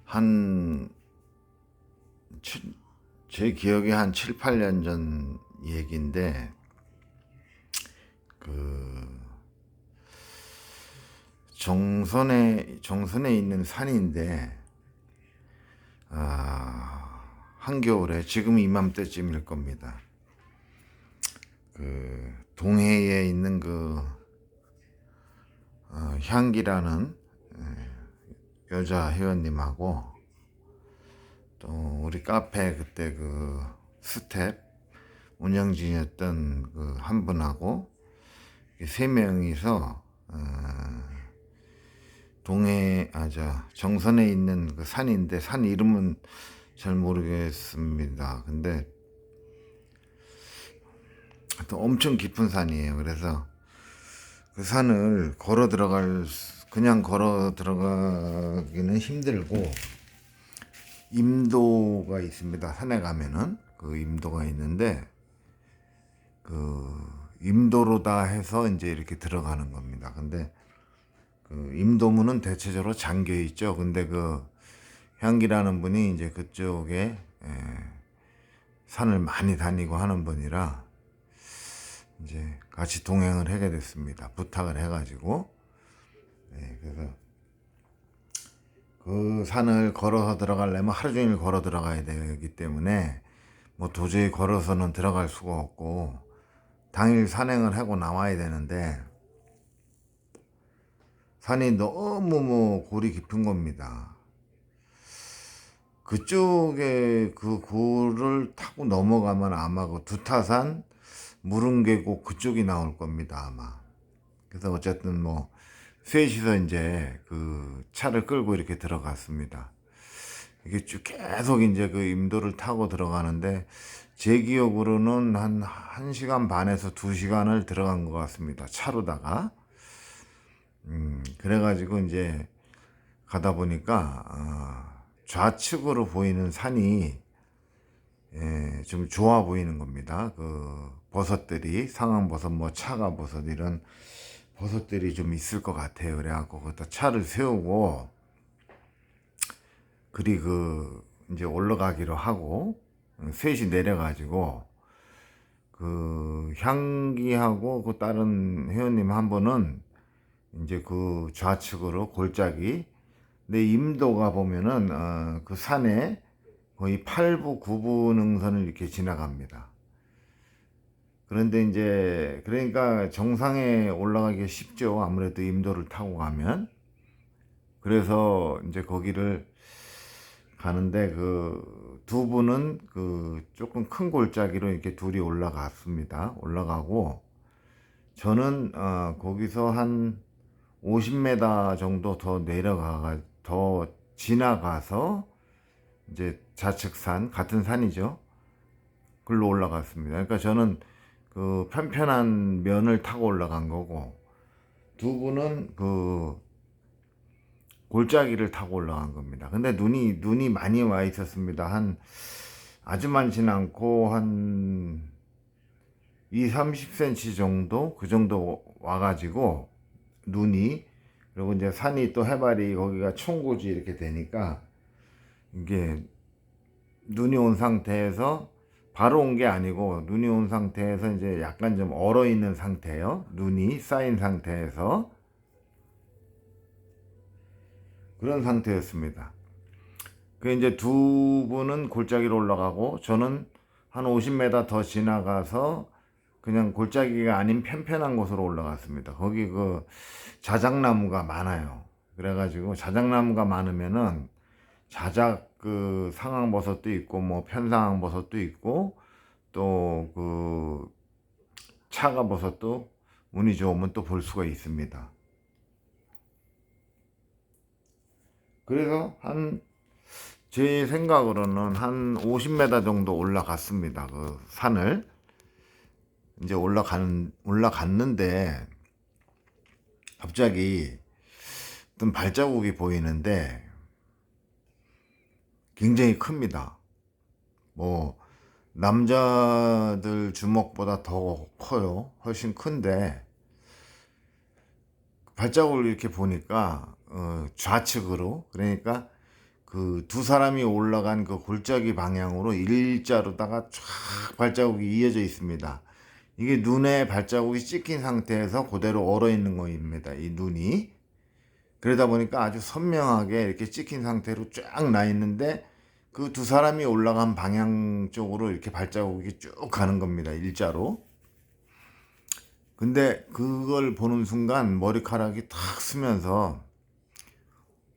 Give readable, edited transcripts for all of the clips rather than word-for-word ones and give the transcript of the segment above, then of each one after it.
한, 제 기억에 한 7, 8년 전 얘기인데, 그, 정선에 있는 산인데, 한겨울에, 지금 이맘때쯤일 겁니다. 동해에 있는 향기라는 여자 회원님하고, 또 우리 카페 그때 스텝 운영진이었던 한 분하고 세 명이서 정선에 있는 산인데, 산 이름은 잘 모르겠습니다. 근데 또 엄청 깊은 산이에요. 그래서 그 산을 그냥 걸어 들어가기는 힘들고, 임도가 있습니다. 산에 가면은 임도가 있는데, 임도로 다 해서 이제 이렇게 들어가는 겁니다. 근데 임도문은 대체적으로 잠겨 있죠. 근데 향기라는 분이 이제 그쪽에 산을 많이 다니고 하는 분이라 이제 같이 동행을 하게 됐습니다. 부탁을 해가지고. 그래서 그 산을 걸어서 들어가려면 하루 종일 걸어 들어가야 되기 때문에 뭐 도저히 걸어서는 들어갈 수가 없고, 당일 산행을 하고 나와야 되는데, 산이 너무 골이 깊은 겁니다. 그쪽에 골을 타고 넘어가면 아마 두타산, 무릉계곡 그쪽이 나올 겁니다, 아마. 그래서 어쨌든 셋이서 이제 차를 끌고 이렇게 들어갔습니다. 이게 쭉 계속 이제 임도를 타고 들어가는데, 제 기억으로는 한 1시간 반에서 2시간을 들어간 것 같습니다. 차로다가. 그래가지고 이제 가다 보니까, 좌측으로 보이는 산이, 좀 좋아 보이는 겁니다. 버섯들이, 상황버섯, 차가버섯, 이런 버섯들이 좀 있을 것 같아요. 그래갖고, 거기다 차를 세우고, 이제 올라가기로 하고, 셋이 내려가지고, 향기하고 다른 회원님 한 분은 이제 좌측으로 골짜기, 근데 임도가 보면은, 산에 거의 8부, 9부 능선을 이렇게 지나갑니다. 그런데 이제, 그러니까 정상에 올라가기 쉽죠. 아무래도 임도를 타고 가면. 그래서 이제 거기를 가는데, 두 분은 조금 큰 골짜기로 이렇게 둘이 올라갔습니다. 올라가고, 저는 거기서 한 50m 정도 더 지나가서 이제 좌측산, 같은 산이죠. 글로 올라갔습니다. 그러니까 저는 편편한 면을 타고 올라간 거고, 두 분은 골짜기를 타고 올라간 겁니다. 근데 눈이 많이 와 있었습니다. 아주 많지는 않고, 한 2, 30cm 정도? 그 정도 와가지고, 그리고 이제 산이 또 해발이 거기가 총고지 이렇게 되니까, 이게 눈이 온 상태에서, 바로 온 게 아니고, 눈이 온 상태에서 이제 약간 좀 얼어 있는 상태예요. 눈이 쌓인 상태에서. 그런 상태였습니다. 이제 두 분은 골짜기로 올라가고, 저는 한 50m 더 지나가서 그냥 골짜기가 아닌 편편한 곳으로 올라갔습니다. 거기 자작나무가 많아요. 그래가지고 자작나무가 많으면은 상황버섯도 있고, 편상황버섯도 있고, 또 차가버섯도 운이 좋으면 또 볼 수가 있습니다. 그래서 제 생각으로는 한 50m 정도 올라갔습니다. 산을. 이제 올라갔는데, 갑자기 어떤 발자국이 보이는데, 굉장히 큽니다. 남자들 주먹보다 더 커요. 훨씬 큰데, 발자국을 이렇게 보니까, 좌측으로, 그러니까 그 두 사람이 올라간 그 골짜기 방향으로 일자로다가 쫙 발자국이 이어져 있습니다. 이게 눈에 발자국이 찍힌 상태에서 그대로 얼어 있는 거입니다. 이 눈이. 그러다 보니까 아주 선명하게 이렇게 찍힌 상태로 쫙 나 있는데 그 두 사람이 올라간 방향 쪽으로 이렇게 발자국이 쭉 가는 겁니다. 일자로. 근데 그걸 보는 순간 머리카락이 탁 쓰면서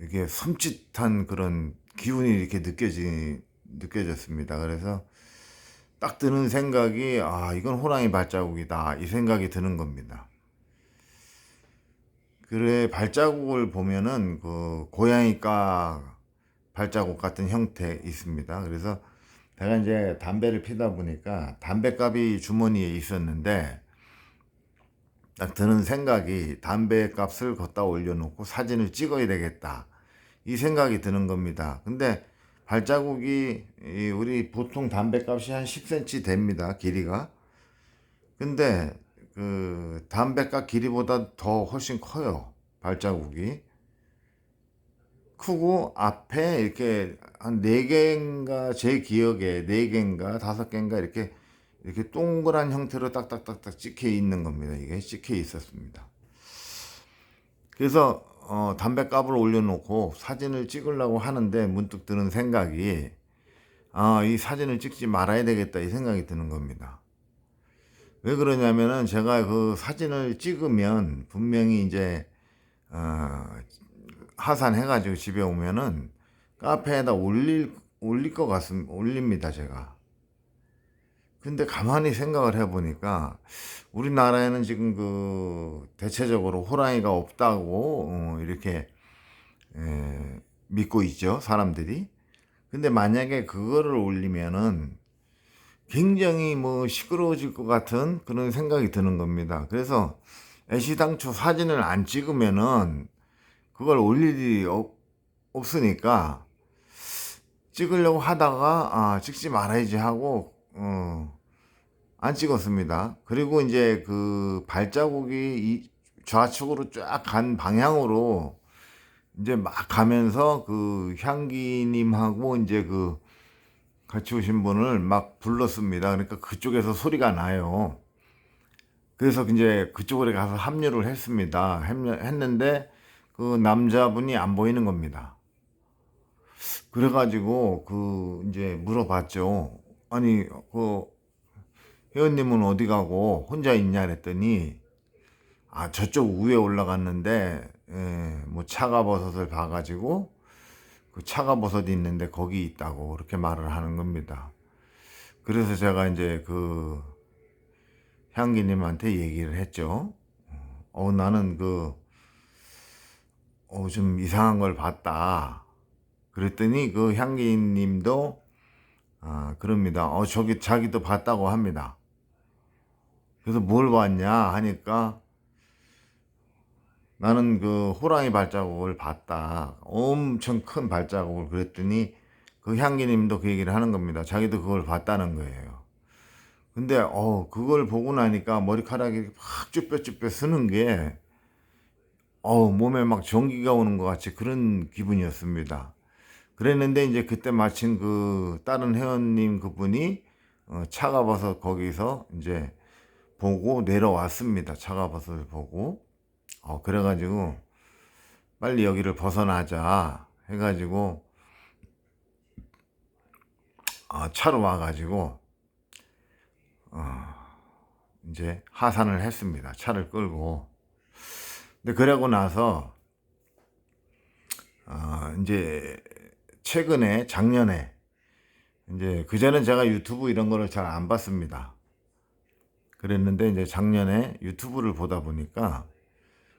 이게 섬찟한 그런 기운이 이렇게 느껴졌습니다. 그래서 딱 드는 생각이, 아, 이건 호랑이 발자국이다. 이 생각이 드는 겁니다. 그래, 발자국을 보면은 그 고양이가 발자국 같은 형태 있습니다. 그래서 제가 이제 담배를 피다 보니까 담배값이 주머니에 있었는데 딱 드는 생각이 담배값을 걷다 올려놓고 사진을 찍어야 되겠다. 이 생각이 드는 겁니다. 근데 발자국이 우리 보통 담배값이 한 10cm 됩니다. 길이가. 근데 그 담배값 길이보다 더 훨씬 커요. 발자국이. 크고 앞에 이렇게 한 4개인가 제 기억에 4개인가 5개인가 이렇게 동그란 형태로 딱딱딱딱 찍혀 있는 겁니다. 이게 찍혀 있었습니다. 그래서 담배값을 올려놓고 사진을 찍으려고 하는데 문득 드는 생각이, 아, 이 사진을 찍지 말아야 되겠다 이 생각이 드는 겁니다. 왜 그러냐면은 제가 그 사진을 찍으면 분명히 이제 하산해가지고 집에 오면은 카페에다 올릴 것 같습니다. 올립니다, 제가. 근데 가만히 생각을 해보니까 우리나라에는 지금 그 대체적으로 호랑이가 없다고 이렇게 믿고 있죠, 사람들이. 근데 만약에 그거를 올리면은 굉장히 뭐 시끄러워질 것 같은 그런 생각이 드는 겁니다. 그래서 애시당초 사진을 안 찍으면은 그걸 올릴 일이 없으니까 찍으려고 하다가 찍지 말아야지 하고 안 찍었습니다. 그리고 이제 그 발자국이 좌측으로 쫙 간 방향으로 이제 막 가면서 그 향기님하고 이제 그 같이 오신 분을 막 불렀습니다. 그러니까 그쪽에서 소리가 나요. 그래서 이제 그쪽으로 가서 합류를 했습니다. 했는데 그 남자분이 안 보이는 겁니다. 그래가지고 그 이제 물어봤죠. 아니 그 회원님은 어디 가고 혼자 있냐 그랬더니, 아, 저쪽 위에 올라갔는데 뭐 차가버섯을 봐가지고 그 차가버섯이 있는데 거기 있다고 그렇게 말을 하는 겁니다. 그래서 제가 이제 그 향기님한테 얘기를 했죠. 나는 좀 이상한 걸 봤다. 그랬더니 그 향기님도 그럽니다. 저기 자기도 봤다고 합니다. 그래서 뭘 봤냐 하니까 나는 그 호랑이 발자국을 봤다. 엄청 큰 발자국을. 그랬더니 그 향기님도 그 얘기를 하는 겁니다. 자기도 그걸 봤다는 거예요. 근데 그걸 보고 나니까 머리카락이 확 쭈뼛쭈뼛 쓰는 게 몸에 막 전기가 오는 것 같이 그런 기분이었습니다. 그랬는데 이제 그때 마침 그 다른 회원님 그분이 차가버섯 거기서 이제 보고 내려왔습니다. 차가버섯을 보고. 그래가지고 빨리 여기를 벗어나자 해가지고 차로 와가지고 이제 하산을 했습니다. 차를 끌고. 근데 그러고 나서 이제 최근에 작년에 이제 그전엔 제가 유튜브 이런 거를 잘 안 봤습니다. 그랬는데 이제 작년에 유튜브를 보다 보니까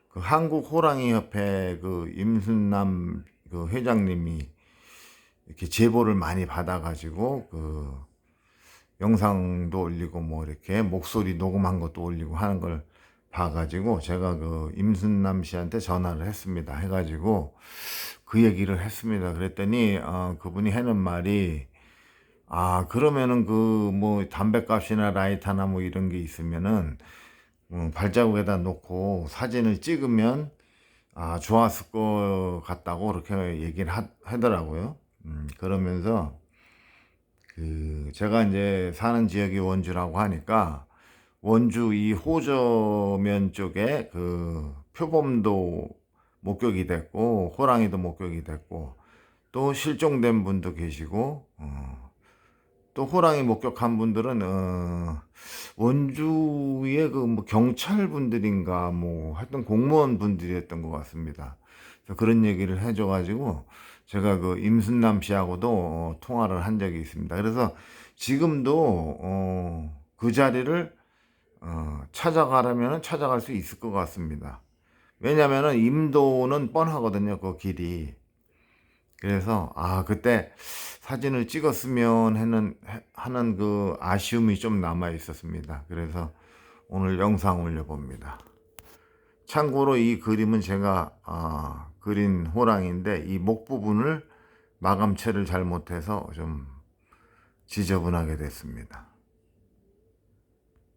그 한국 호랑이 협회 그 임순남 그 회장님이 이렇게 제보를 많이 받아가지고 그 영상도 올리고 뭐 이렇게 목소리 녹음한 것도 올리고 하는 걸 봐가지고 제가 그 임순남 씨한테 전화를 했습니다. 해가지고 그 얘기를 했습니다. 그랬더니 그분이 하는 말이, 그러면은 그 뭐 담배값이나 라이터나 뭐 이런 게 있으면은 발자국에다 놓고 사진을 찍으면 좋았을 것 같다고 그렇게 얘기를 하더라고요. 그러면서 제가 이제 사는 지역이 원주라고 하니까 원주 이 호저면 쪽에 표범도 목격이 됐고 호랑이도 목격이 됐고 또 실종된 분도 계시고 또 호랑이 목격한 분들은 원주의 뭐 경찰 분들인가 뭐 하여튼 공무원 분들이었던 것 같습니다. 그래서 그런 얘기를 해줘가지고 제가 임순남 씨하고도 통화를 한 적이 있습니다. 그래서 지금도 그 자리를 찾아가려면 찾아갈 수 있을 것 같습니다. 왜냐면은 임도는 뻔하거든요, 그 길이. 그래서 그때 사진을 찍었으면 하는 그 아쉬움이 좀 남아 있었습니다. 그래서 오늘 영상 올려봅니다. 참고로 이 그림은 제가 그린 호랑이인데 이 목 부분을 마감체를 잘못해서 좀 지저분하게 됐습니다.